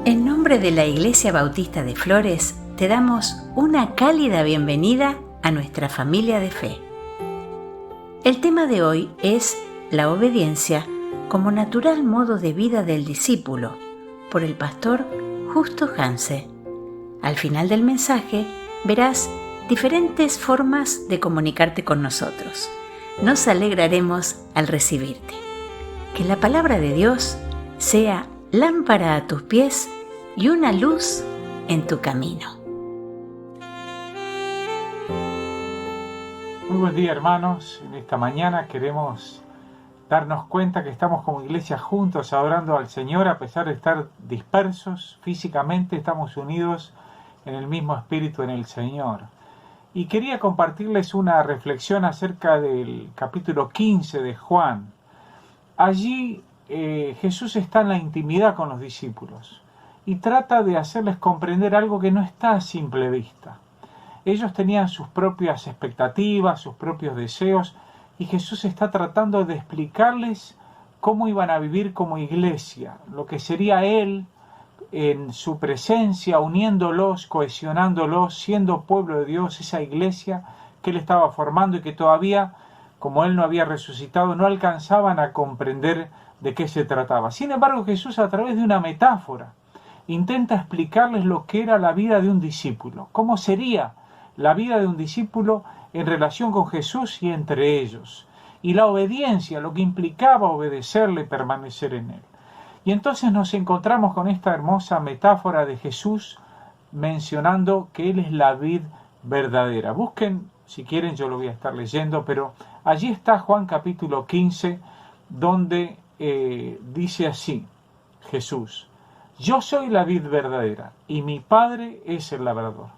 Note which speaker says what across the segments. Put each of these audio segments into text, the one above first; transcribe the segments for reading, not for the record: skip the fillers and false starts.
Speaker 1: En nombre de la Iglesia Bautista de Flores, te damos una cálida bienvenida a nuestra familia de fe. El tema de hoy es la obediencia como natural modo de vida del discípulo, por el pastor Justo Hanse. Al final del mensaje verás diferentes formas de comunicarte con nosotros. Nos alegraremos al recibirte. Que la palabra de Dios sea lámpara a tus pies y una luz en tu camino.
Speaker 2: Muy buen día, hermanos. En esta mañana queremos darnos cuenta que estamos como iglesia juntos adorando al Señor. A pesar de estar dispersos físicamente, estamos unidos en el mismo espíritu en el Señor. Y quería compartirles una reflexión acerca del capítulo 15 de Juan. Allí Jesús está en la intimidad con los discípulos y trata de hacerles comprender algo que no está a simple vista. Ellos tenían sus propias expectativas, sus propios deseos, y Jesús está tratando de explicarles cómo iban a vivir como iglesia, lo que sería Él en su presencia, uniéndolos, cohesionándolos, siendo pueblo de Dios, esa iglesia que Él estaba formando y que todavía, como Él no había resucitado, no alcanzaban a comprender de qué se trataba. Sin embargo, Jesús, a través de una metáfora, intenta explicarles lo que era la vida de un discípulo, cómo sería la vida de un discípulo en relación con Jesús y entre ellos, y la obediencia, lo que implicaba obedecerle y permanecer en Él. Y entonces nos encontramos con esta hermosa metáfora de Jesús mencionando que Él es la vid verdadera. Busquen, si quieren, yo lo voy a estar leyendo, pero allí está Juan capítulo 15, donde dice así, Jesús: yo soy la vid verdadera, y mi Padre es el labrador.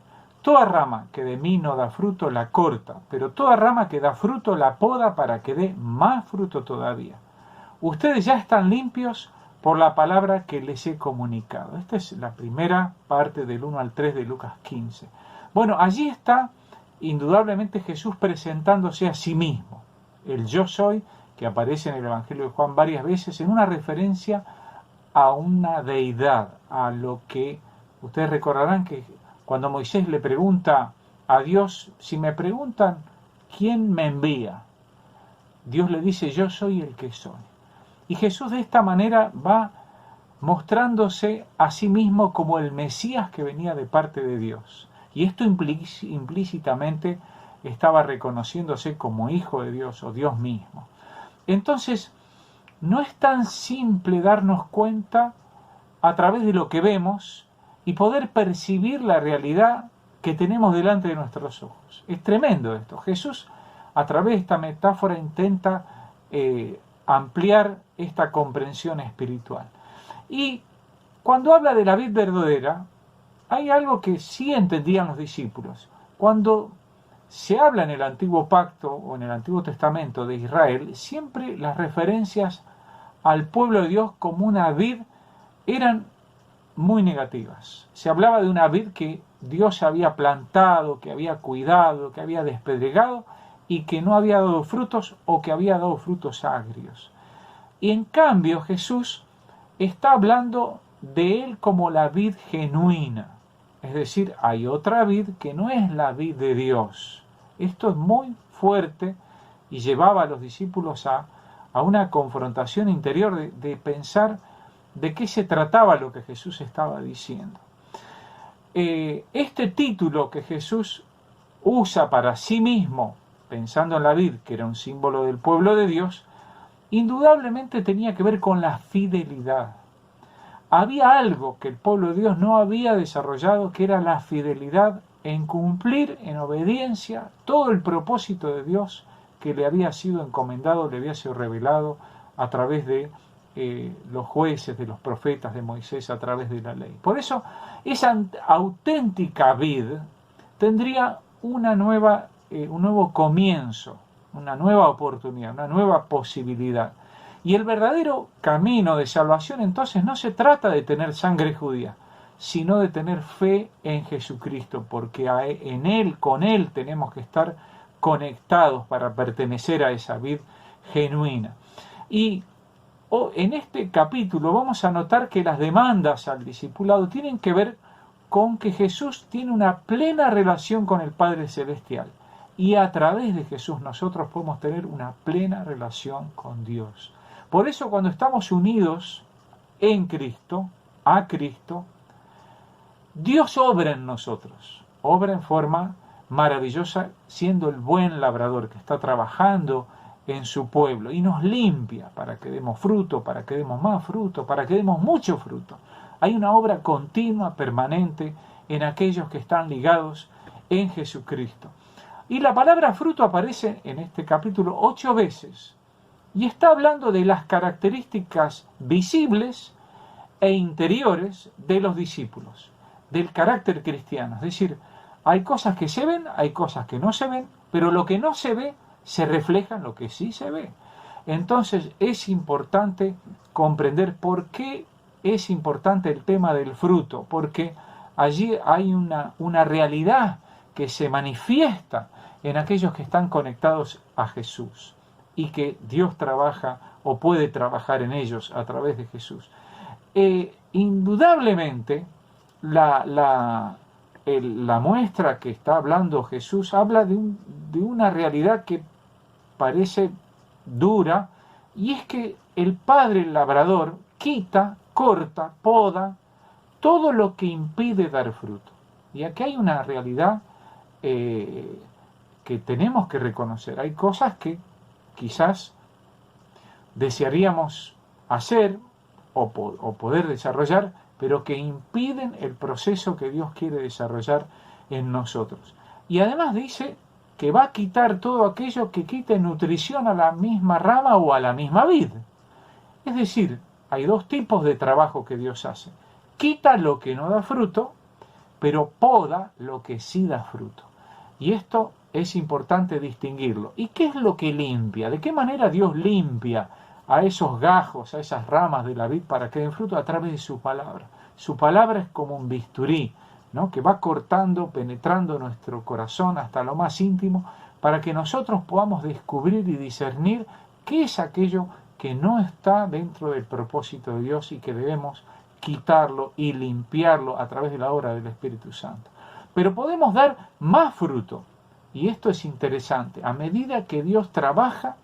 Speaker 2: Toda rama que de mí no da fruto la corta, pero toda rama que da fruto la poda para que dé más fruto todavía. Ustedes ya están limpios por la palabra que les he comunicado. Esta es la primera parte del 1 al 3 de Lucas 15. Bueno, allí está indudablemente Jesús presentándose a sí mismo. El yo soy, que aparece en el Evangelio de Juan varias veces, en una referencia a una deidad, a lo que ustedes recordarán que cuando Moisés le pregunta a Dios, si me preguntan quién me envía, Dios le dice, yo soy el que soy. Y Jesús de esta manera va mostrándose a sí mismo como el Mesías que venía de parte de Dios. Y esto implícitamente estaba reconociéndose como hijo de Dios o Dios mismo. Entonces, no es tan simple darnos cuenta a través de lo que vemos y poder percibir la realidad que tenemos delante de nuestros ojos. Es tremendo esto. Jesús, a través de esta metáfora, intenta ampliar esta comprensión espiritual. Y cuando habla de la vid verdadera, hay algo que sí entendían los discípulos. Cuando se habla en el Antiguo Pacto o en el Antiguo Testamento de Israel, siempre las referencias al pueblo de Dios como una vid eran muy negativas. Se hablaba de una vid que Dios había plantado, que había cuidado, que había despedregado y que no había dado frutos o que había dado frutos agrios. Y en cambio Jesús está hablando de Él como la vid genuina. Es decir, hay otra vid que no es la vid de Dios. Esto es muy fuerte y llevaba a los discípulos a una confrontación interior de pensar de qué se trataba lo que Jesús estaba diciendo. Este título que Jesús usa para sí mismo, pensando en la vid, que era un símbolo del pueblo de Dios, indudablemente tenía que ver con la fidelidad. Había algo que el pueblo de Dios no había desarrollado, que era la fidelidad en cumplir en obediencia todo el propósito de Dios que le había sido encomendado, le había sido revelado a través de los jueces, de los profetas, de Moisés, a través de la ley. Por eso, esa auténtica vid tendría un nuevo comienzo, una nueva oportunidad, una nueva posibilidad. Y el verdadero camino de salvación entonces no se trata de tener sangre judía, sino de tener fe en Jesucristo, porque en Él, con Él tenemos que estar conectados para pertenecer a esa vid genuina. Y en este capítulo vamos a notar que las demandas al discipulado tienen que ver con que Jesús tiene una plena relación con el Padre Celestial. Y a través de Jesús nosotros podemos tener una plena relación con Dios. Por eso cuando estamos unidos en Cristo, a Cristo, Dios obra en nosotros, obra en forma maravillosa, siendo el buen labrador que está trabajando en su pueblo y nos limpia para que demos fruto, para que demos más fruto, para que demos mucho fruto. Hay una obra continua, permanente en aquellos que están ligados en Jesucristo. Y la palabra fruto aparece en este capítulo 8 veces y está hablando de las características visibles e interiores de los discípulos, del carácter cristiano. Es decir, hay cosas que se ven, hay cosas que no se ven, pero lo que no se ve se refleja en lo que sí se ve. Entonces es importante comprender por qué es importante el tema del fruto, porque allí hay una realidad que se manifiesta en aquellos que están conectados a Jesús y que Dios trabaja o puede trabajar en ellos a través de Jesús. Indudablemente la muestra que está hablando Jesús habla de una realidad que parece dura, y es que el padre labrador quita, corta, poda todo lo que impide dar fruto. Y aquí hay una realidad que tenemos que reconocer. Hay cosas que quizás desearíamos hacer o poder desarrollar, pero que impiden el proceso que Dios quiere desarrollar en nosotros. Y además dice que va a quitar todo aquello que quite nutrición a la misma rama o a la misma vid. Es decir, hay dos tipos de trabajo que Dios hace. Quita lo que no da fruto, pero poda lo que sí da fruto. Y esto es importante distinguirlo. ¿Y qué es lo que limpia? ¿De qué manera Dios limpia a esos gajos, a esas ramas de la vid para que den fruto? A través de su palabra. Su palabra es como un bisturí, ¿no?, que va cortando, penetrando nuestro corazón hasta lo más íntimo, para que nosotros podamos descubrir y discernir qué es aquello que no está dentro del propósito de Dios y que debemos quitarlo y limpiarlo a través de la obra del Espíritu Santo. Pero podemos dar más fruto, y esto es interesante. A medida que Dios trabaja,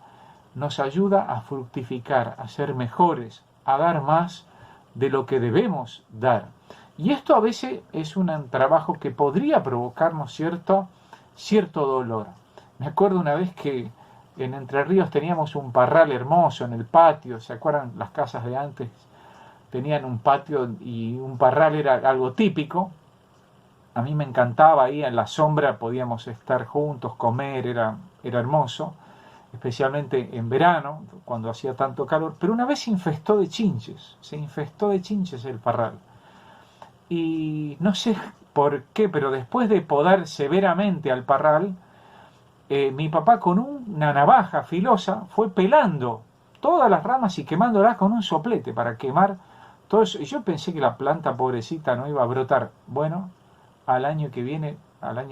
Speaker 2: nos ayuda a fructificar, a ser mejores, a dar más de lo que debemos dar. Y esto a veces es un trabajo que podría provocarnos cierto dolor. Me acuerdo una vez que en Entre Ríos teníamos un parral hermoso en el patio. ¿Se acuerdan? Las casas de antes tenían un patio y un parral era algo típico. A mí me encantaba, ahí en la sombra podíamos estar juntos, comer, era hermoso, especialmente en verano, cuando hacía tanto calor. Pero una vez se infestó de chinches el parral. Y no sé por qué, pero después de podar severamente al parral, mi papá con una navaja filosa fue pelando todas las ramas y quemándolas con un soplete para quemar todo eso. Y yo pensé que la planta pobrecita no iba a brotar. Bueno, al año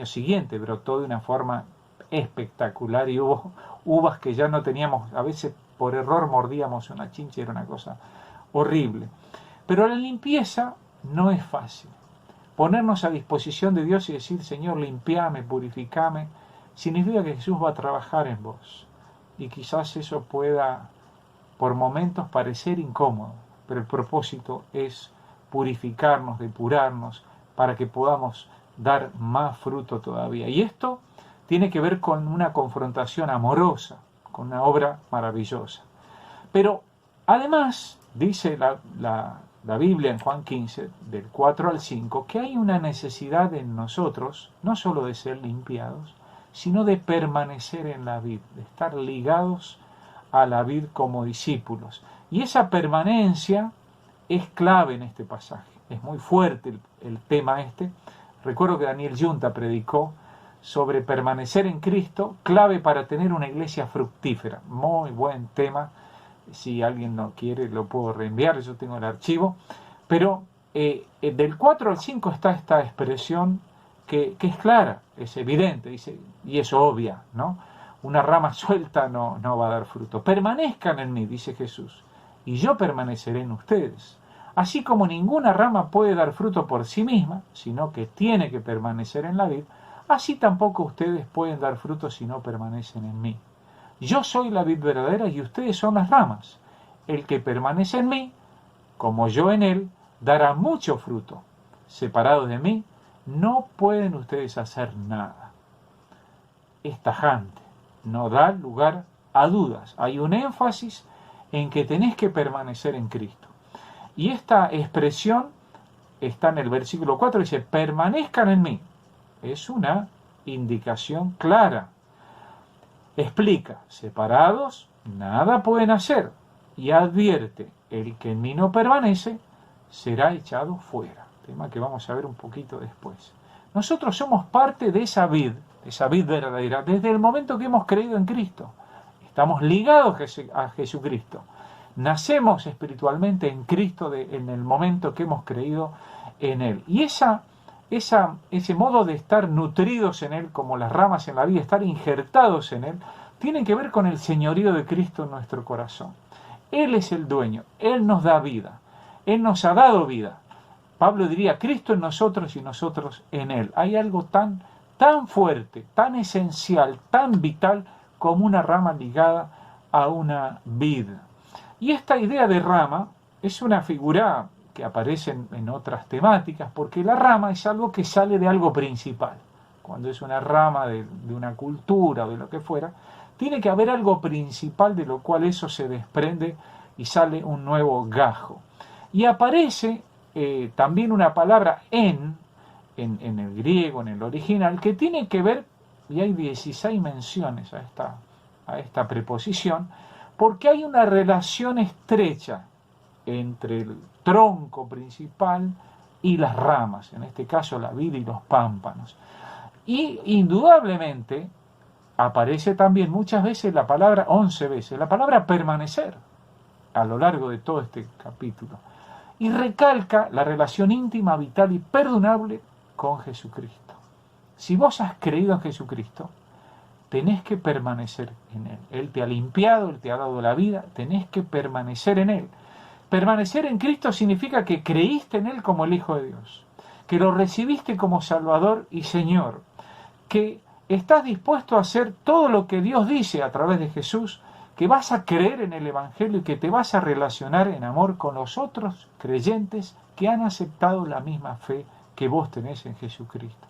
Speaker 2: siguiente brotó de una forma espectacular y hubo uvas que ya no teníamos. A veces por error mordíamos una chincha, era una cosa horrible. Pero la limpieza no es fácil. Ponernos a disposición de Dios y decir: Señor, limpiame, purificame, significa que Jesús va a trabajar en vos. Y quizás eso pueda por momentos parecer incómodo, pero el propósito es purificarnos, depurarnos, para que podamos dar más fruto todavía. Y esto tiene que ver con una confrontación amorosa, con una obra maravillosa. Pero además, dice la Biblia en Juan 15, del 4 al 5, que hay una necesidad en nosotros, no solo de ser limpiados, sino de permanecer en la vid, de estar ligados a la vid como discípulos. Y esa permanencia es clave en este pasaje. Es muy fuerte el tema este. Recuerdo que Daniel Yunta predicó sobre permanecer en Cristo, clave para tener una iglesia fructífera. Muy buen tema. Si alguien no quiere, lo puedo reenviar, yo tengo el archivo. Pero del 4 al 5 está esta expresión que es clara, es evidente, dice, y es obvia, ¿no? Una rama suelta no va a dar fruto. Permanezcan en mí, dice Jesús, y yo permaneceré en ustedes. Así como ninguna rama puede dar fruto por sí misma, sino que tiene que permanecer en la vid, así tampoco ustedes pueden dar fruto si no permanecen en mí. Yo soy la vid verdadera y ustedes son las ramas. El que permanece en mí, como yo en él, dará mucho fruto. Separados de mí, no pueden ustedes hacer nada. Es tajante, no da lugar a dudas. Hay un énfasis en que tenés que permanecer en Cristo. Y esta expresión está en el versículo 4, dice, permanezcan en mí. Es una indicación clara. Explica, separados, nada pueden hacer. Y advierte, el que en mí no permanece, será echado fuera. Tema que vamos a ver un poquito después. Nosotros somos parte de esa vid verdadera, desde el momento que hemos creído en Cristo. Estamos ligados a Jesucristo. Nacemos espiritualmente en Cristo en el momento que hemos creído en Él. Y ese modo de estar nutridos en Él, como las ramas en la vida, estar injertados en Él, tiene que ver con el señorío de Cristo en nuestro corazón. Él es el dueño, Él nos da vida, Él nos ha dado vida. Pablo diría, Cristo en nosotros y nosotros en Él. Hay algo tan fuerte, tan esencial, tan vital como una rama ligada a una vid. Y esta idea de rama es una figura que aparece en otras temáticas, porque la rama es algo que sale de algo principal. Cuando es una rama de una cultura o de lo que fuera, tiene que haber algo principal de lo cual eso se desprende y sale un nuevo gajo. Y aparece también una palabra en el griego, en el original, que tiene que ver, y hay 16 menciones a esta preposición, porque hay una relación estrecha entre el tronco principal y las ramas, en este caso la vid y los pámpanos. Y indudablemente aparece también muchas veces la palabra, 11 veces, la palabra permanecer a lo largo de todo este capítulo. Y recalca la relación íntima, vital y perdurable con Jesucristo. Si vos has creído en Jesucristo, tenés que permanecer en Él. Él te ha limpiado, Él te ha dado la vida, tenés que permanecer en Él. Permanecer en Cristo significa que creíste en Él como el Hijo de Dios, que lo recibiste como Salvador y Señor, que estás dispuesto a hacer todo lo que Dios dice a través de Jesús, que vas a creer en el Evangelio y que te vas a relacionar en amor con los otros creyentes que han aceptado la misma fe que vos tenés en Jesucristo.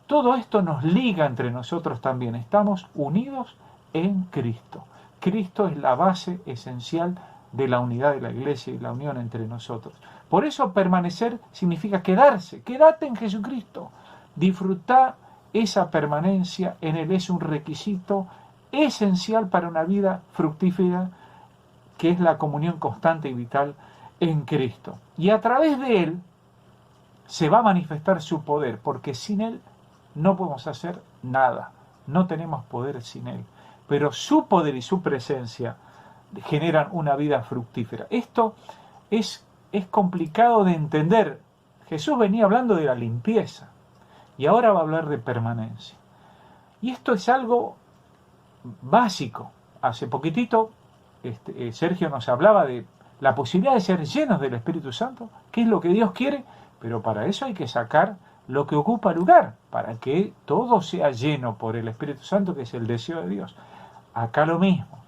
Speaker 2: Todo esto nos liga entre nosotros también. Estamos unidos en Cristo. Cristo es la base esencial de la unidad de la iglesia y la unión entre nosotros. Por eso permanecer significa quedarse. Quédate en Jesucristo. Disfrutar esa permanencia en Él es un requisito esencial para una vida fructífera, que es la comunión constante y vital en Cristo. Y a través de Él se va a manifestar su poder, porque sin Él no podemos hacer nada. No tenemos poder sin Él. Pero su poder y su presencia generan una vida fructífera. Esto es complicado de entender. Jesús venía hablando de la limpieza y ahora va a hablar de permanencia. Y esto es algo básico. Hace poquitito Sergio nos hablaba de la posibilidad de ser llenos del Espíritu Santo, que es lo que Dios quiere, pero para eso hay que sacar lo que ocupa lugar, para que todo sea lleno por el Espíritu Santo, que es el deseo de Dios. Acá lo mismo,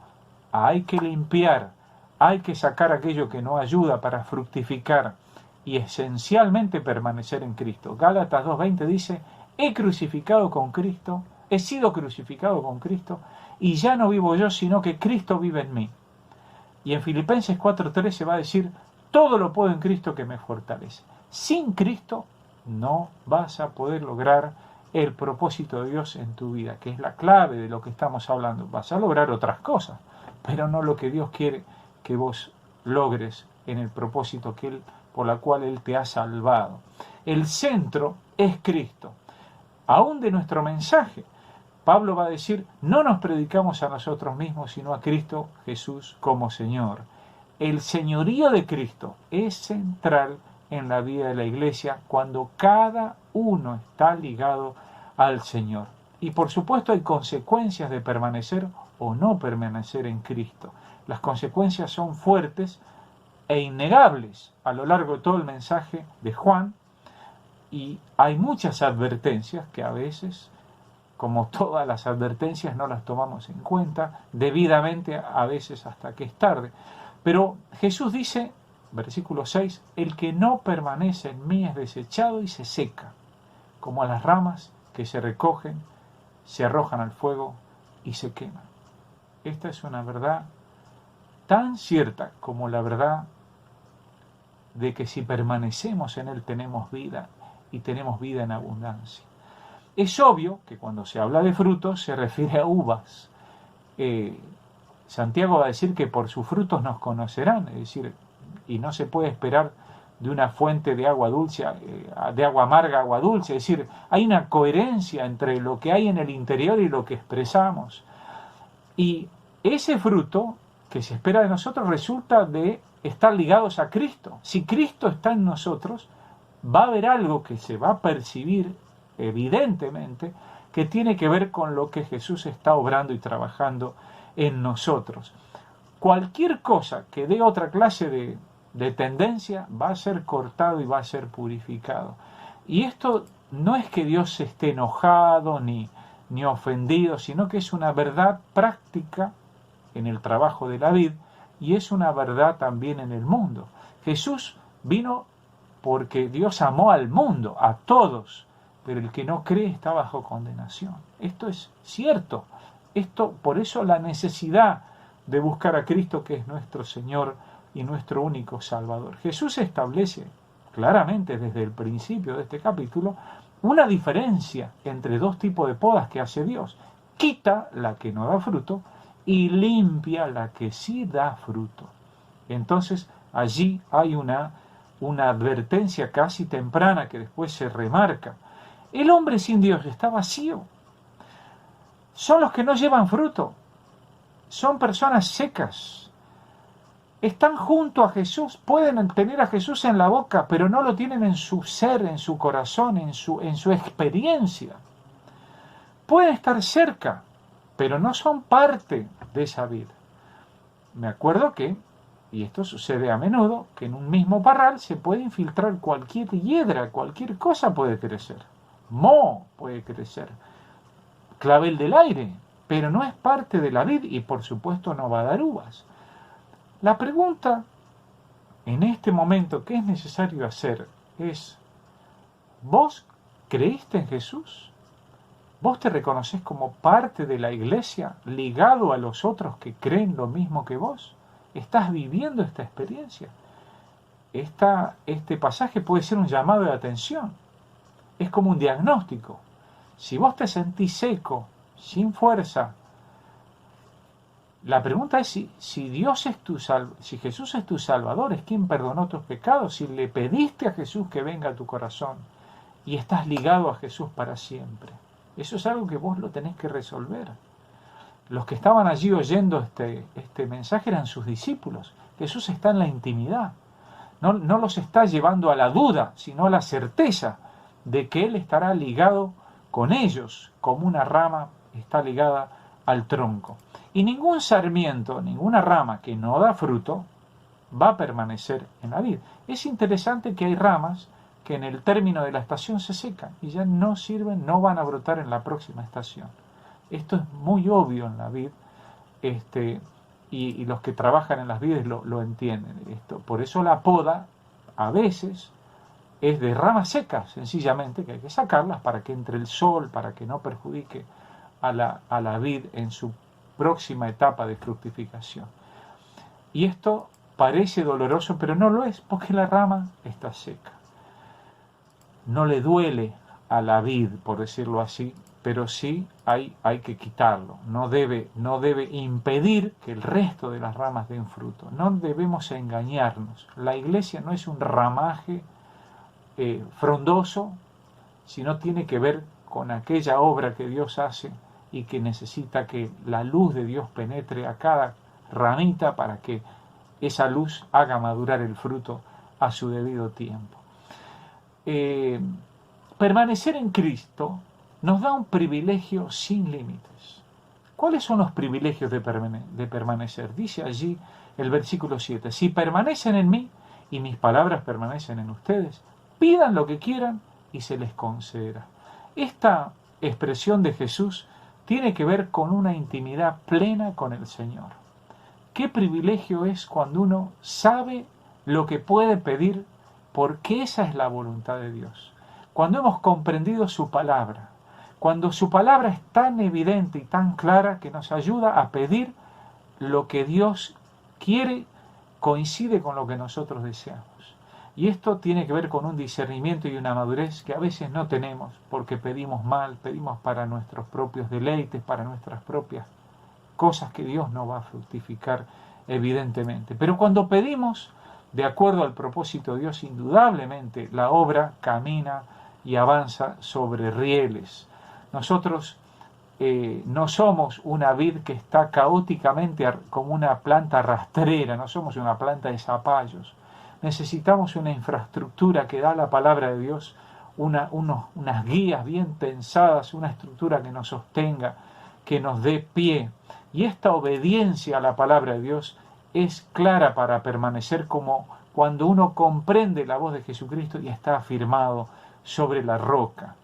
Speaker 2: hay que limpiar, hay que sacar aquello que no ayuda para fructificar y esencialmente permanecer en Cristo. Gálatas 2:20 dice, he crucificado con Cristo, he sido crucificado con Cristo, y ya no vivo yo, sino que Cristo vive en mí. Y en Filipenses 4:13 va a decir, todo lo puedo en Cristo que me fortalece. Sin Cristo no vas a poder lograr el propósito de Dios en tu vida, que es la clave de lo que estamos hablando. Vas a lograr otras cosas, pero no lo que Dios quiere que vos logres en el propósito por la cual Él te ha salvado. El centro es Cristo. Aún de nuestro mensaje, Pablo va a decir, no nos predicamos a nosotros mismos, sino a Cristo Jesús como Señor. El señorío de Cristo es central en la vida de la iglesia cuando cada uno está ligado al Señor. Y por supuesto hay consecuencias de permanecer o no permanecer en Cristo. Las consecuencias son fuertes e innegables a lo largo de todo el mensaje de Juan, y hay muchas advertencias que a veces, como todas las advertencias, no las tomamos en cuenta debidamente, a veces hasta que es tarde. Pero Jesús dice, versículo 6, el que no permanece en mí es desechado y se seca, como a las ramas que se recogen, se arrojan al fuego y se queman. Esta es una verdad tan cierta como la verdad de que si permanecemos en Él tenemos vida y tenemos vida en abundancia. Es obvio que cuando se habla de frutos se refiere a uvas. Santiago va a decir que por sus frutos nos conocerán, es decir, y no se puede esperar de una fuente de agua dulce, de agua amarga a agua dulce, es decir, hay una coherencia entre lo que hay en el interior y lo que expresamos. Y ese fruto que se espera de nosotros resulta de estar ligados a Cristo. Si Cristo está en nosotros, va a haber algo que se va a percibir evidentemente que tiene que ver con lo que Jesús está obrando y trabajando en nosotros. Cualquier cosa que dé otra clase de tendencia va a ser cortado y va a ser purificado. Y esto no es que Dios esté enojado ni ofendido, sino que es una verdad práctica en el trabajo de la vid y es una verdad también en el mundo. Jesús vino porque Dios amó al mundo, a todos, pero el que no cree está bajo condenación. Esto es cierto. Por eso la necesidad de buscar a Cristo, que es nuestro Señor y nuestro único Salvador. Jesús establece claramente desde el principio de este capítulo una diferencia entre dos tipos de podas que hace Dios. Quita la que no da fruto y limpia la que sí da fruto. Entonces allí hay una advertencia casi temprana que después se remarca. El hombre sin Dios está vacío. Son los que no llevan fruto. Son personas secas. Están junto a Jesús, pueden tener a Jesús en la boca, pero no lo tienen en su ser, en su corazón, en su experiencia. Pueden estar cerca, pero no son parte de esa vida. Me acuerdo que, y esto sucede a menudo, que en un mismo parral se puede infiltrar cualquier hiedra, cualquier cosa puede crecer. Moho puede crecer, clavel del aire, pero no es parte de la vid y por supuesto no va a dar uvas. La pregunta en este momento que es necesario hacer es, ¿vos creíste en Jesús? ¿Vos te reconoces como parte de la iglesia, ligado a los otros que creen lo mismo que vos? ¿Estás viviendo esta experiencia? Este pasaje puede ser un llamado de atención. Es como un diagnóstico. Si vos te sentís seco, sin fuerza, la pregunta es si Dios es si Jesús es tu Salvador, es quien perdonó tus pecados, si le pediste a Jesús que venga a tu corazón y estás ligado a Jesús para siempre. Eso es algo que vos lo tenés que resolver. Los que estaban allí oyendo este mensaje eran sus discípulos. Jesús está en la intimidad. No los está llevando a la duda, sino a la certeza de que Él estará ligado con ellos, como una rama está ligada al tronco. Y ningún sarmiento, ninguna rama que no da fruto, va a permanecer en la vid. Es interesante que hay ramas que en el término de la estación se secan y ya no sirven, no van a brotar en la próxima estación. Esto es muy obvio en la vid, y los que trabajan en las vides lo entienden. Por eso la poda a veces es de ramas secas, sencillamente, que hay que sacarlas para que entre el sol, para que no perjudique a la vid en su próxima etapa de fructificación. Y esto parece doloroso, pero no lo es, porque la rama está seca. No le duele a la vid, por decirlo así, pero sí hay que quitarlo. No debe impedir que el resto de las ramas den fruto. No debemos engañarnos. La iglesia no es un ramaje frondoso, sino tiene que ver con aquella obra que Dios hace y que necesita que la luz de Dios penetre a cada ramita para que esa luz haga madurar el fruto a su debido tiempo. Permanecer en Cristo nos da un privilegio sin límites. ¿Cuáles son los privilegios de permanecer? Dice allí el versículo 7. Si permanecen en mí y mis palabras permanecen en ustedes, pidan lo que quieran y se les concederá. Esta expresión de Jesús tiene que ver con una intimidad plena con el Señor. Qué privilegio es cuando uno sabe lo que puede pedir, porque esa es la voluntad de Dios. Cuando hemos comprendido su palabra, cuando su palabra es tan evidente y tan clara que nos ayuda a pedir lo que Dios quiere, coincide con lo que nosotros deseamos. Y esto tiene que ver con un discernimiento y una madurez que a veces no tenemos porque pedimos mal, pedimos para nuestros propios deleites, para nuestras propias cosas que Dios no va a fructificar evidentemente. Pero cuando pedimos de acuerdo al propósito de Dios, indudablemente la obra camina y avanza sobre rieles. Nosotros no somos una vid que está caóticamente como una planta rastrera, no somos una planta de zapallos. Necesitamos una infraestructura que da la palabra de Dios, unas guías bien pensadas, una estructura que nos sostenga, que nos dé pie. Y esta obediencia a la palabra de Dios es clara para permanecer como cuando uno comprende la voz de Jesucristo y está afirmado sobre la roca.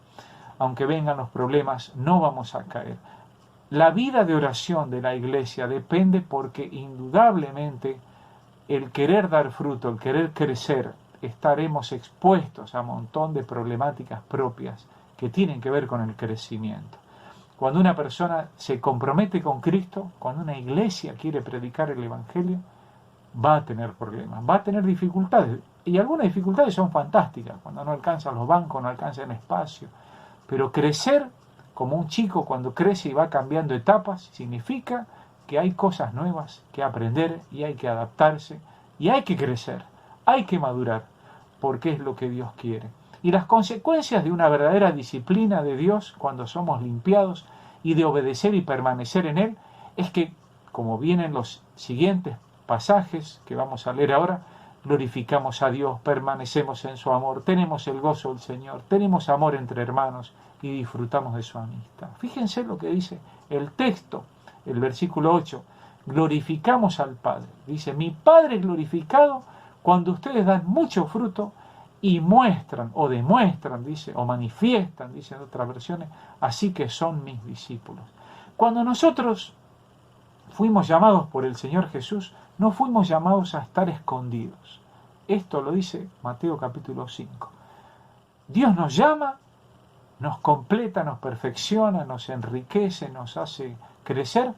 Speaker 2: Aunque vengan los problemas, no vamos a caer. La vida de oración de la iglesia depende porque indudablemente el querer dar fruto, el querer crecer, estaremos expuestos a un montón de problemáticas propias que tienen que ver con el crecimiento. Cuando una persona se compromete con Cristo, cuando una iglesia quiere predicar el Evangelio, va a tener problemas, va a tener dificultades. Y algunas dificultades son fantásticas, cuando no alcanzan los bancos, no alcanzan espacio. Pero crecer, como un chico cuando crece y va cambiando etapas, significa que hay cosas nuevas que aprender y hay que adaptarse y hay que crecer, hay que madurar, porque es lo que Dios quiere. Y las consecuencias de una verdadera disciplina de Dios cuando somos limpiados y de obedecer y permanecer en Él es que, como vienen los siguientes pasajes que vamos a leer ahora, glorificamos a Dios, permanecemos en su amor, tenemos el gozo del Señor, tenemos amor entre hermanos y disfrutamos de su amistad. Fíjense lo que dice el texto, el versículo 8, glorificamos al Padre. Dice, mi Padre es glorificado cuando ustedes dan mucho fruto y muestran, o demuestran, dice, o manifiestan, dicen otras versiones, así que son mis discípulos. Cuando nosotros fuimos llamados por el Señor Jesús, no fuimos llamados a estar escondidos. Esto lo dice Mateo capítulo 5. Dios nos llama, nos completa, nos perfecciona, nos enriquece, nos hace crecer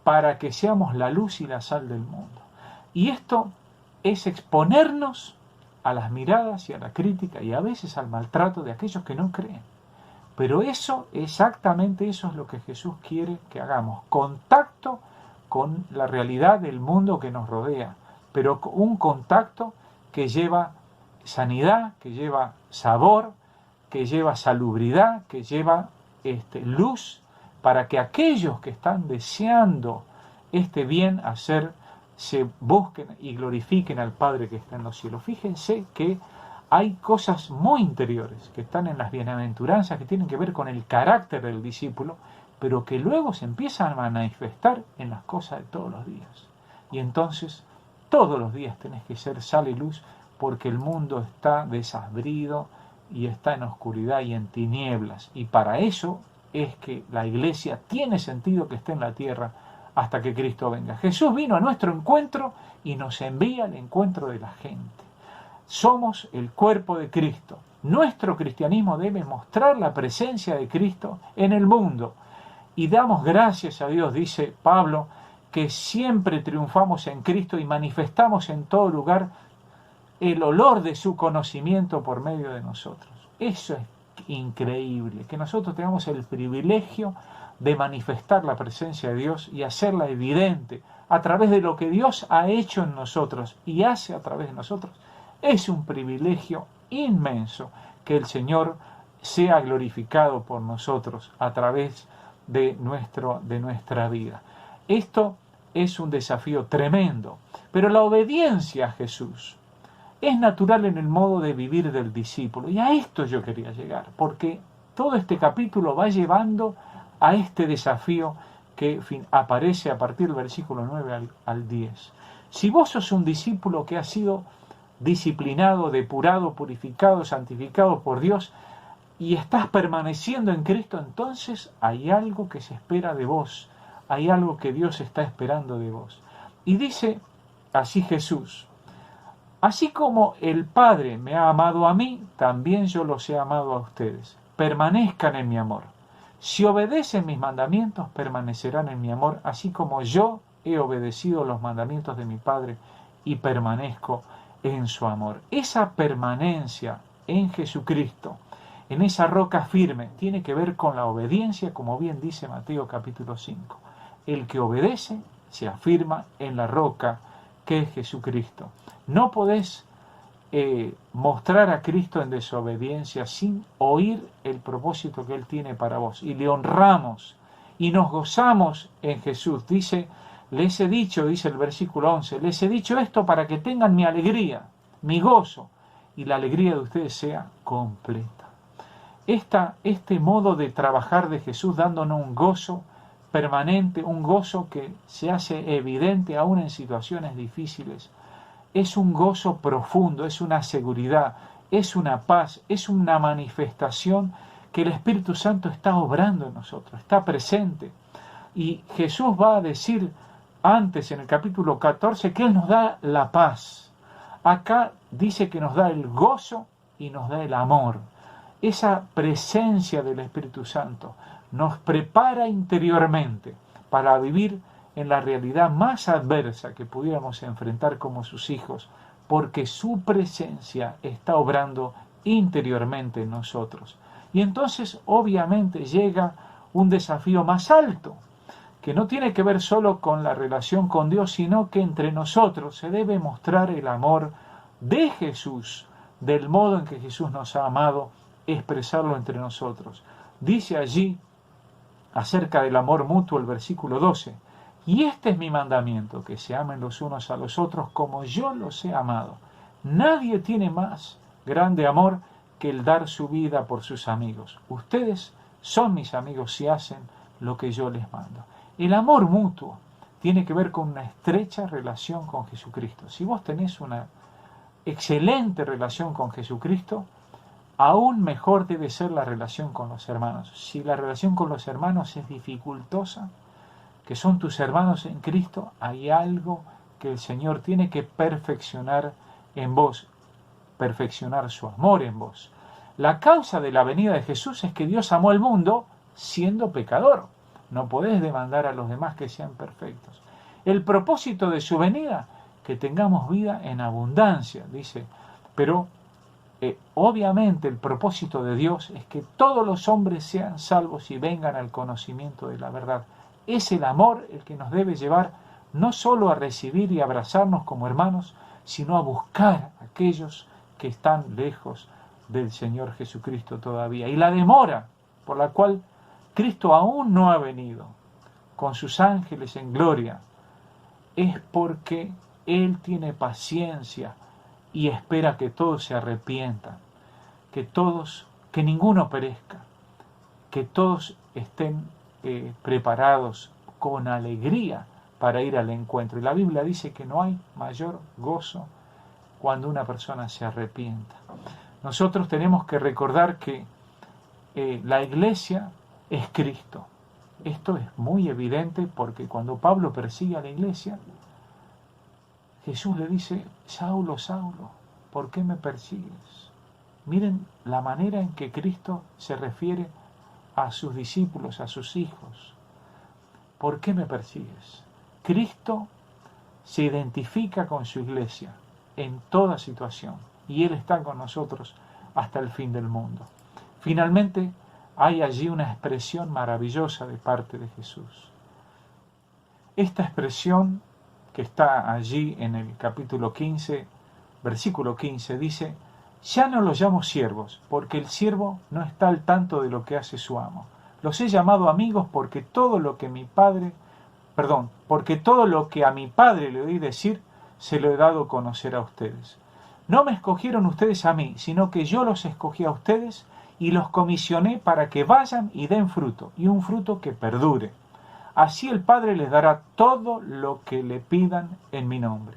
Speaker 2: para que seamos la luz y la sal del mundo. Y esto es exponernos a las miradas y a la crítica y a veces al maltrato de aquellos que no creen. Pero eso, exactamente eso es lo que Jesús quiere que hagamos. Contacto con la realidad del mundo que nos rodea, pero un contacto que lleva sanidad, que lleva sabor, que lleva salubridad, que lleva luz, para que aquellos que están deseando este bien hacer se busquen y glorifiquen al Padre que está en los cielos. Fíjense que hay cosas muy interiores que están en las bienaventuranzas, que tienen que ver con el carácter del discípulo, pero que luego se empiezan a manifestar en las cosas de todos los días. Y entonces, todos los días tenés que ser sal y luz, porque el mundo está desabrido y está en oscuridad y en tinieblas. Y para eso es que la iglesia tiene sentido que esté en la tierra hasta que Cristo venga. Jesús vino a nuestro encuentro y nos envía al encuentro de la gente. Somos el cuerpo de Cristo. Nuestro cristianismo debe mostrar la presencia de Cristo en el mundo. Y damos gracias a Dios, dice Pablo, que siempre triunfamos en Cristo y manifestamos en todo lugar el olor de su conocimiento por medio de nosotros. Eso es increíble, que nosotros tengamos el privilegio de manifestar la presencia de Dios y hacerla evidente a través de lo que Dios ha hecho en nosotros y hace a través de nosotros. Es un privilegio inmenso que el Señor sea glorificado por nosotros a través de nuestra vida. Esto es un desafío tremendo, pero la obediencia a Jesús es natural en el modo de vivir del discípulo. Y a esto yo quería llegar, porque todo este capítulo va llevando a este desafío que aparece a partir del versículo 9 al 10. Si vos sos un discípulo que ha sido disciplinado, depurado, purificado, santificado por Dios, y estás permaneciendo en Cristo, entonces hay algo que se espera de vos, hay algo que Dios está esperando de vos. Y dice así Jesús: así como el Padre me ha amado a mí, también yo los he amado a ustedes. Permanezcan en mi amor. Si obedecen mis mandamientos, permanecerán en mi amor, así como yo he obedecido los mandamientos de mi Padre y permanezco en su amor. Esa permanencia en Jesucristo, en esa roca firme, tiene que ver con la obediencia, como bien dice Mateo capítulo 5. El que obedece se afirma en la roca que es Jesucristo. No podés mostrar a Cristo en desobediencia sin oír el propósito que Él tiene para vos. Y le honramos y nos gozamos en Jesús. Dice, les he dicho, dice el versículo 11, les he dicho esto para que tengan mi alegría, mi gozo, y la alegría de ustedes sea completa. Este modo de trabajar de Jesús dándonos un gozo permanente, un gozo que se hace evidente aún en situaciones difíciles, es un gozo profundo, es una seguridad, es una paz, es una manifestación que el Espíritu Santo está obrando en nosotros, está presente. Y Jesús va a decir antes, en el capítulo 14, que Él nos da la paz. Acá dice que nos da el gozo y nos da el amor. Esa presencia del Espíritu Santo nos prepara interiormente para vivir en la realidad más adversa que pudiéramos enfrentar como sus hijos, porque su presencia está obrando interiormente en nosotros. Y entonces obviamente llega un desafío más alto, que no tiene que ver solo con la relación con Dios, sino que entre nosotros se debe mostrar el amor de Jesús, del modo en que Jesús nos ha amado, expresarlo entre nosotros. Dice allí acerca del amor mutuo el versículo 12, y este es mi mandamiento, que se amen los unos a los otros como yo los he amado. Nadie tiene más grande amor que el dar su vida por sus amigos. Ustedes son mis amigos si hacen lo que yo les mando. El amor mutuo tiene que ver con una estrecha relación con Jesucristo. Si vos tenés una excelente relación con Jesucristo, aún mejor debe ser la relación con los hermanos. Si la relación con los hermanos es dificultosa, que son tus hermanos en Cristo, hay algo que el Señor tiene que perfeccionar en vos, perfeccionar su amor en vos. La causa de la venida de Jesús es que Dios amó al mundo siendo pecador. No podés demandar a los demás que sean perfectos. El propósito de su venida, que tengamos vida en abundancia, dice. Pero obviamente el propósito de Dios es que todos los hombres sean salvos y vengan al conocimiento de la verdad. Es el amor el que nos debe llevar no solo a recibir y abrazarnos como hermanos, sino a buscar a aquellos que están lejos del Señor Jesucristo todavía. Y la demora por la cual Cristo aún no ha venido con sus ángeles en gloria es porque Él tiene paciencia y espera que todos se arrepientan, que ninguno perezca, que todos estén preparados con alegría para ir al encuentro. Y la Biblia dice que no hay mayor gozo cuando una persona se arrepienta. Nosotros tenemos que recordar que la iglesia es Cristo. Esto es muy evidente porque cuando Pablo persigue a la iglesia, Jesús le dice: Saulo, Saulo, ¿por qué me persigues? Miren la manera en que Cristo se refiere a sus discípulos, a sus hijos. ¿Por qué me persigues? Cristo se identifica con su iglesia en toda situación y Él está con nosotros hasta el fin del mundo. Finalmente, hay allí una expresión maravillosa de parte de Jesús. Esta expresión que está allí en el capítulo 15, versículo 15, dice: ya no los llamo siervos, porque el siervo no está al tanto de lo que hace su amo. Los he llamado amigos porque todo lo que a mi Padre le oí decir, se lo he dado a conocer a ustedes. No me escogieron ustedes a mí, sino que yo los escogí a ustedes y los comisioné para que vayan y den fruto, y un fruto que perdure. así el Padre les dará todo lo que le pidan en mi nombre.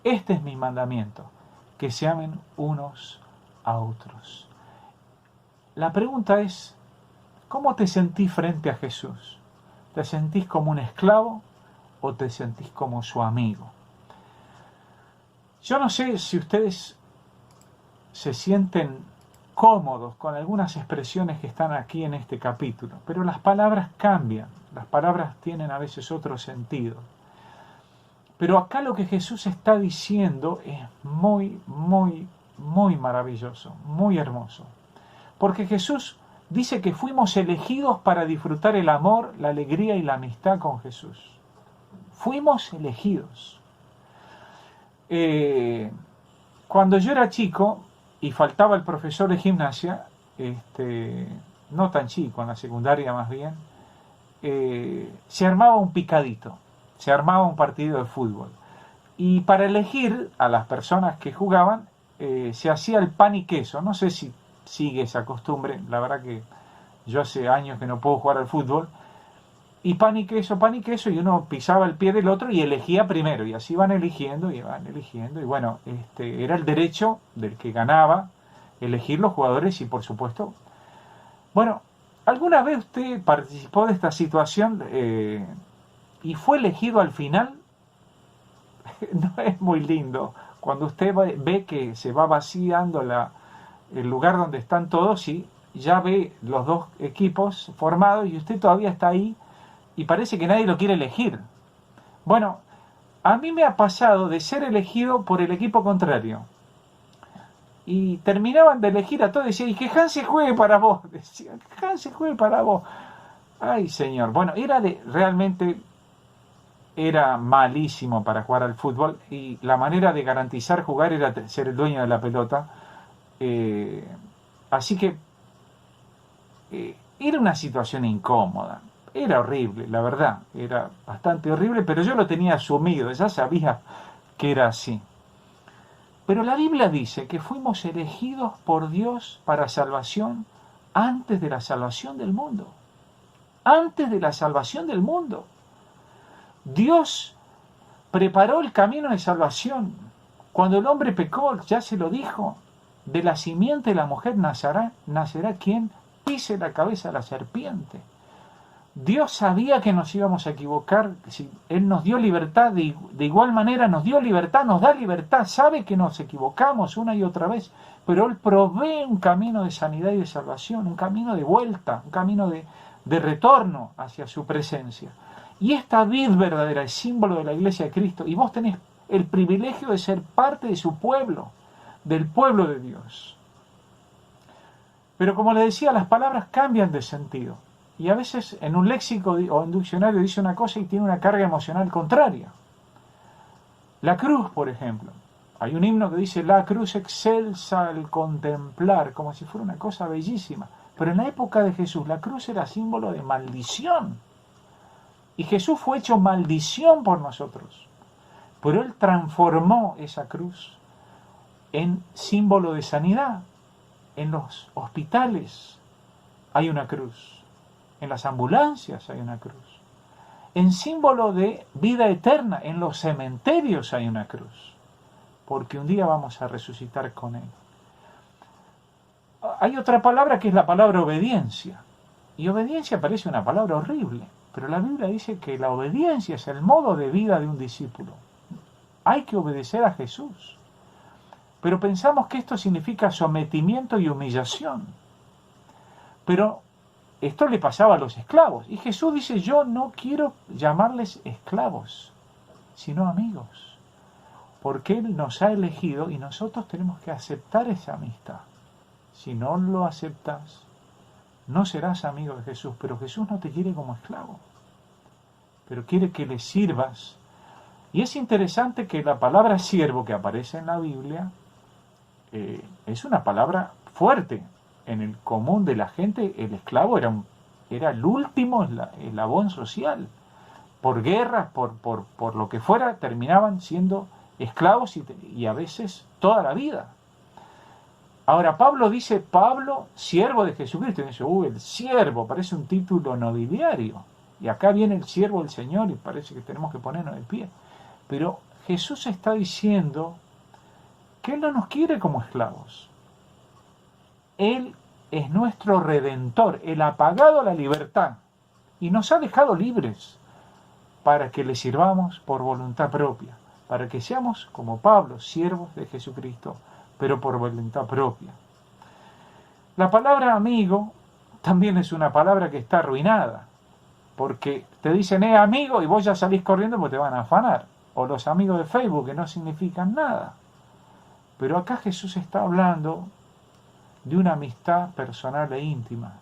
Speaker 2: Este es mi mandamiento, que se amen unos a otros. La pregunta es, ¿cómo te sentís frente a Jesús? ¿Te sentís como un esclavo o te sentís como su amigo? Yo no sé si ustedes se sienten cómodos con algunas expresiones que están aquí en este capítulo, pero las palabras cambian, las palabras tienen a veces otro sentido. Pero acá lo que Jesús está diciendo es muy, muy, muy maravilloso, muy hermoso. Porque Jesús dice que fuimos elegidos para disfrutar el amor, la alegría y la amistad con Jesús. Fuimos elegidos. Cuando yo era chico y faltaba el profesor de gimnasia, no tan chico, en la secundaria más bien, se armaba un picadito, se armaba un partido de fútbol. Y para elegir a las personas que jugaban, se hacía el pan y queso. No sé si sigue esa costumbre, la verdad que yo hace años que no puedo jugar al fútbol. Y pan y queso, y uno pisaba el pie del otro y elegía primero, y así van eligiendo, y bueno, era el derecho del que ganaba elegir los jugadores, y por supuesto, bueno, ¿alguna vez usted participó de esta situación y fue elegido al final? No es muy lindo, cuando usted ve que se va vaciando el lugar donde están todos, y ya ve los dos equipos formados, y usted todavía está ahí, y parece que nadie lo quiere elegir. Bueno, a mí me ha pasado de ser elegido por el equipo contrario. Y terminaban de elegir a todos y decían, y que Hans se juegue para vos. Decían, que Hans se juegue para vos. Ay, señor. Bueno, realmente era malísimo para jugar al fútbol, y la manera de garantizar jugar era ser el dueño de la pelota. Así que era una situación incómoda. Era horrible, la verdad, era bastante horrible, pero yo lo tenía asumido, ya sabía que era así. Pero la Biblia dice que fuimos elegidos por Dios para salvación antes de la salvación del mundo. Antes de la salvación del mundo. Dios preparó el camino de salvación. Cuando el hombre pecó, ya se lo dijo, de la simiente de la mujer nacerá quien pise la cabeza a la serpiente. Dios sabía que nos íbamos a equivocar. Él nos dio libertad, de igual manera nos dio libertad, nos da libertad, sabe que nos equivocamos una y otra vez, pero Él provee un camino de sanidad y de salvación, un camino de vuelta, un camino de retorno hacia su presencia. Y esta vid verdadera es símbolo de la iglesia de Cristo, y vos tenés el privilegio de ser parte de su pueblo, del pueblo de Dios. Pero como le decía, las palabras cambian de sentido. Y a veces en un léxico o en un diccionario dice una cosa y tiene una carga emocional contraria. La cruz, por ejemplo. Hay un himno que dice, la cruz excelsa al contemplar, como si fuera una cosa bellísima. Pero en la época de Jesús, la cruz era símbolo de maldición. Y Jesús fue hecho maldición por nosotros. Pero Él transformó esa cruz en símbolo de sanidad. En los hospitales hay una cruz. En las ambulancias hay una cruz. En símbolo de vida eterna, en los cementerios hay una cruz. Porque un día vamos a resucitar con Él. Hay otra palabra que es la palabra obediencia. Y obediencia parece una palabra horrible. Pero la Biblia dice que la obediencia es el modo de vida de un discípulo. Hay que obedecer a Jesús. Pero pensamos que esto significa sometimiento y humillación. Pero esto le pasaba a los esclavos. Y Jesús dice, yo no quiero llamarles esclavos, sino amigos. Porque Él nos ha elegido y nosotros tenemos que aceptar esa amistad. Si no lo aceptas, no serás amigo de Jesús. Pero Jesús no te quiere como esclavo. Pero quiere que le sirvas. Y es interesante que la palabra siervo que aparece en la Biblia es una palabra fuerte. En el común de la gente, el esclavo era el último eslabón social. Por guerras, por lo que fuera, terminaban siendo esclavos y a veces toda la vida. Ahora Pablo dice, Pablo, siervo de Jesucristo. Y dice, el siervo, parece un título nobiliario. Y acá viene el siervo del Señor y parece que tenemos que ponernos de pie. Pero Jesús está diciendo que Él no nos quiere como esclavos. Él es nuestro Redentor. Él ha pagado la libertad y nos ha dejado libres para que le sirvamos por voluntad propia, para que seamos, como Pablo, siervos de Jesucristo, pero por voluntad propia. La palabra amigo también es una palabra que está arruinada, porque te dicen, amigo, y vos ya salís corriendo porque te van a afanar. O los amigos de Facebook, que no significan nada. Pero acá Jesús está hablando de una amistad personal e íntima.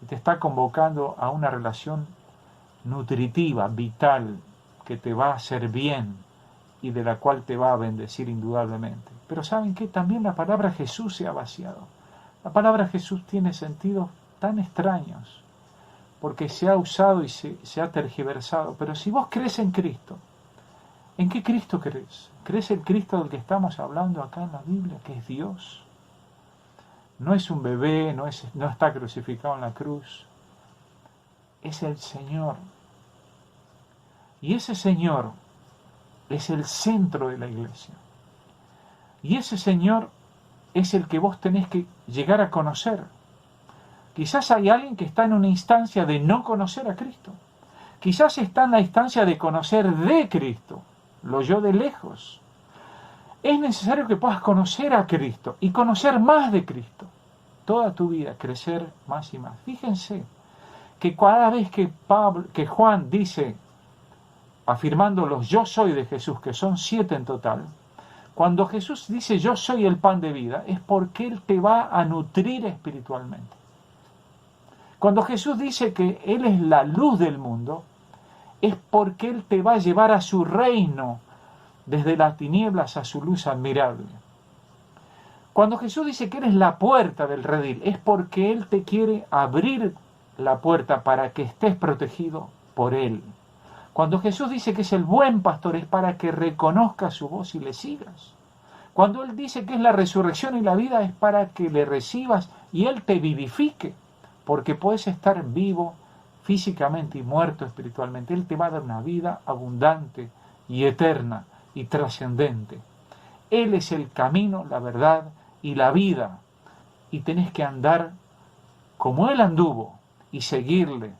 Speaker 2: Y te está convocando a una relación nutritiva, vital, que te va a hacer bien y de la cual te va a bendecir indudablemente. Pero ¿saben qué? También la palabra Jesús se ha vaciado. La palabra Jesús tiene sentidos tan extraños, porque se ha usado y se ha tergiversado. Pero si vos crees en Cristo, ¿en qué Cristo crees? ¿Crees el Cristo del que estamos hablando acá en la Biblia, que es Dios? No es un bebé, no está crucificado en la cruz. Es el Señor. Y ese Señor es el centro de la iglesia. Y ese Señor es el que vos tenés que llegar a conocer. Quizás hay alguien que está en una instancia de no conocer a Cristo. Quizás está en la instancia de conocer de Cristo. Lo oyó de lejos. Es necesario que puedas conocer a Cristo y conocer más de Cristo. Toda tu vida, crecer más y más. Fíjense que cada vez que Juan dice, afirmando los yo soy de Jesús, que son 7 en total, cuando Jesús dice yo soy el pan de vida, es porque Él te va a nutrir espiritualmente. Cuando Jesús dice que Él es la luz del mundo, es porque Él te va a llevar a su reino, desde las tinieblas a su luz admirable. Cuando Jesús dice que eres la puerta del redil, es porque Él te quiere abrir la puerta para que estés protegido por Él. Cuando Jesús dice que es el buen pastor, es para que reconozcas su voz y le sigas. Cuando Él dice que es la resurrección y la vida, es para que le recibas y Él te vivifique, porque puedes estar vivo físicamente y muerto espiritualmente. Él te va a dar una vida abundante y eterna y trascendente. Él es el camino, la verdad y la vida. Y tenés que andar como Él anduvo y seguirle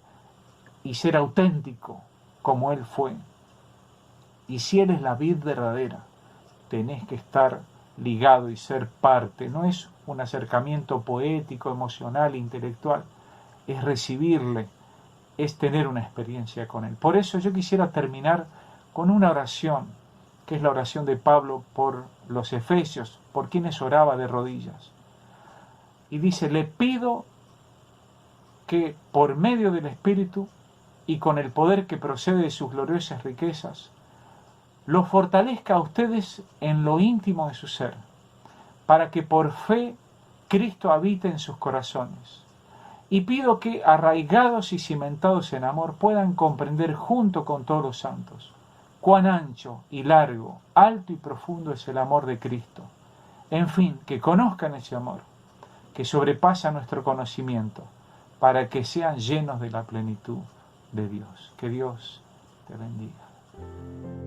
Speaker 2: y ser auténtico como Él fue. Y si Él es la vid verdadera, tenés que estar ligado y ser parte. No es un acercamiento poético, emocional, intelectual. Es recibirle, es tener una experiencia con Él. Por eso yo quisiera terminar con una oración, que es la oración de Pablo por los efesios, por quienes oraba de rodillas. Y dice, le pido que por medio del Espíritu y con el poder que procede de sus gloriosas riquezas, los fortalezca a ustedes en lo íntimo de su ser, para que por fe Cristo habite en sus corazones. Y pido que, arraigados y cimentados en amor, puedan comprender junto con todos los santos cuán ancho y largo, alto y profundo es el amor de Cristo. En fin, que conozcan ese amor, que sobrepasa nuestro conocimiento, para que sean llenos de la plenitud de Dios. Que Dios te bendiga.